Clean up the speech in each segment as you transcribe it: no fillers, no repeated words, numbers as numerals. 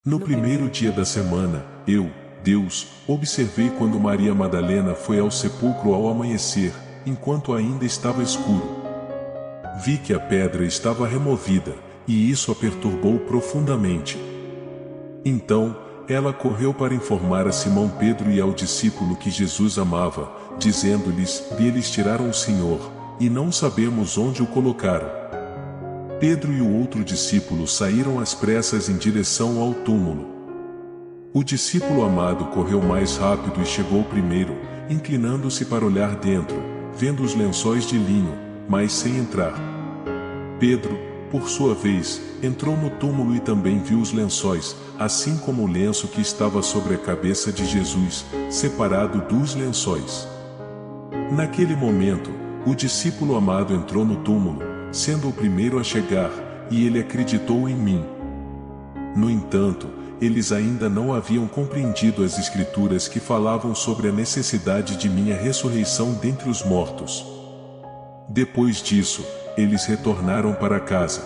No primeiro dia da semana, eu, Deus, observei quando Maria Madalena foi ao sepulcro ao amanhecer, enquanto ainda estava escuro. Vi que a pedra estava removida, e isso a perturbou profundamente. Então, ela correu para informar a Simão Pedro e ao discípulo que Jesus amava, dizendo-lhes: eles tiraram o Senhor, e não sabemos onde o colocaram. Pedro e o outro discípulo saíram às pressas em direção ao túmulo. O discípulo amado correu mais rápido e chegou primeiro, inclinando-se para olhar dentro, vendo os lençóis de linho, mas sem entrar. Pedro, por sua vez, entrou no túmulo e também viu os lençóis, assim como o lenço que estava sobre a cabeça de Jesus, separado dos lençóis. Naquele momento, o discípulo amado entrou no túmulo, sendo o primeiro a chegar, e ele acreditou em mim. No entanto, eles ainda não haviam compreendido as Escrituras que falavam sobre a necessidade de minha ressurreição dentre os mortos. Depois disso, eles retornaram para casa.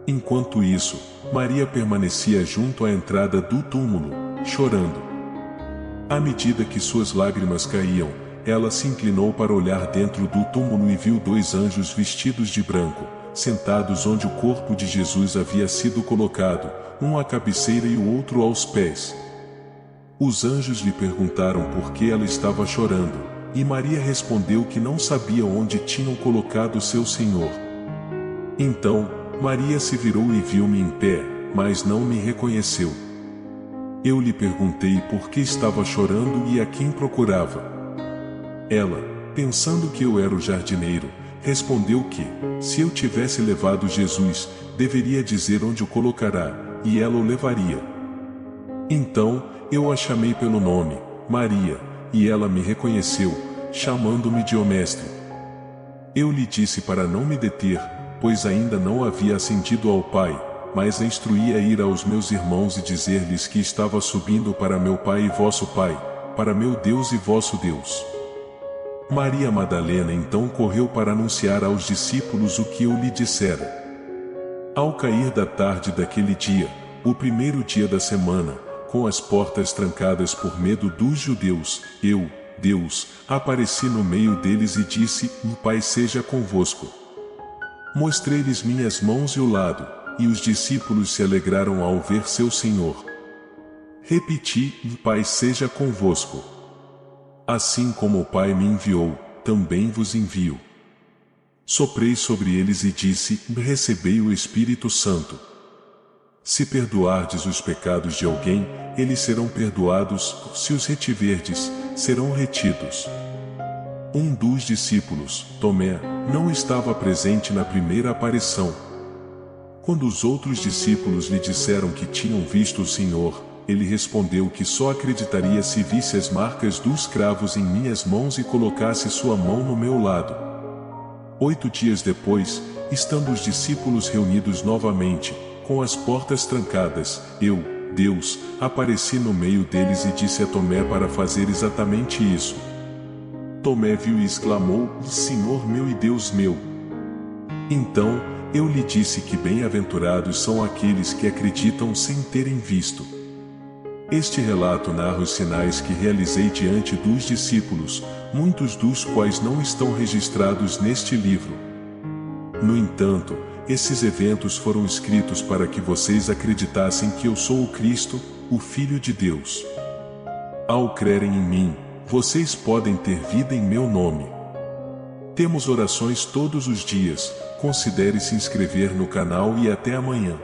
Enquanto isso, Maria permanecia junto à entrada do túmulo, chorando. À medida que suas lágrimas caíam, ela se inclinou para olhar dentro do túmulo e viu dois anjos vestidos de branco, sentados onde o corpo de Jesus havia sido colocado, um à cabeceira e o outro aos pés. Os anjos lhe perguntaram por que ela estava chorando, e Maria respondeu que não sabia onde tinham colocado seu Senhor. Então, Maria se virou e viu-me em pé, mas não me reconheceu. Eu lhe perguntei por que estava chorando e a quem procurava. Ela, pensando que eu era o jardineiro, respondeu que, se eu tivesse levado Jesus, deveria dizer onde o colocará, e ela o levaria. Então, eu a chamei pelo nome, Maria, e ela me reconheceu, chamando-me de o Mestre. Eu lhe disse para não me deter, pois ainda não havia ascendido ao Pai, mas a instruí a ir aos meus irmãos e dizer-lhes que estava subindo para meu Pai e vosso Pai, para meu Deus e vosso Deus. Maria Madalena então correu para anunciar aos discípulos o que eu lhe dissera. Ao cair da tarde daquele dia, o primeiro dia da semana, com as portas trancadas por medo dos judeus, eu, Deus, apareci no meio deles e disse: o Pai seja convosco. Mostrei-lhes minhas mãos e o lado, e os discípulos se alegraram ao ver seu Senhor. Repeti: o Pai seja convosco. Assim como o Pai me enviou, também vos envio. Soprei sobre eles e disse: recebei o Espírito Santo. Se perdoardes os pecados de alguém, eles serão perdoados; se os retiverdes, serão retidos. Um dos discípulos, Tomé, não estava presente na primeira aparição. Quando os outros discípulos lhe disseram que tinham visto o Senhor, ele respondeu que só acreditaria se visse as marcas dos cravos em minhas mãos e colocasse sua mão no meu lado. 8 dias depois, estando os discípulos reunidos novamente, com as portas trancadas, eu, Deus, apareci no meio deles e disse a Tomé para fazer exatamente isso. Tomé viu e exclamou: Senhor meu e Deus meu! Então, eu lhe disse que bem-aventurados são aqueles que acreditam sem terem visto. Este relato narra os sinais que realizei diante dos discípulos, muitos dos quais não estão registrados neste livro. No entanto, esses eventos foram escritos para que vocês acreditassem que eu sou o Cristo, o Filho de Deus. Ao crerem em mim, vocês podem ter vida em meu nome. Temos orações todos os dias, considere se inscrever no canal e até amanhã.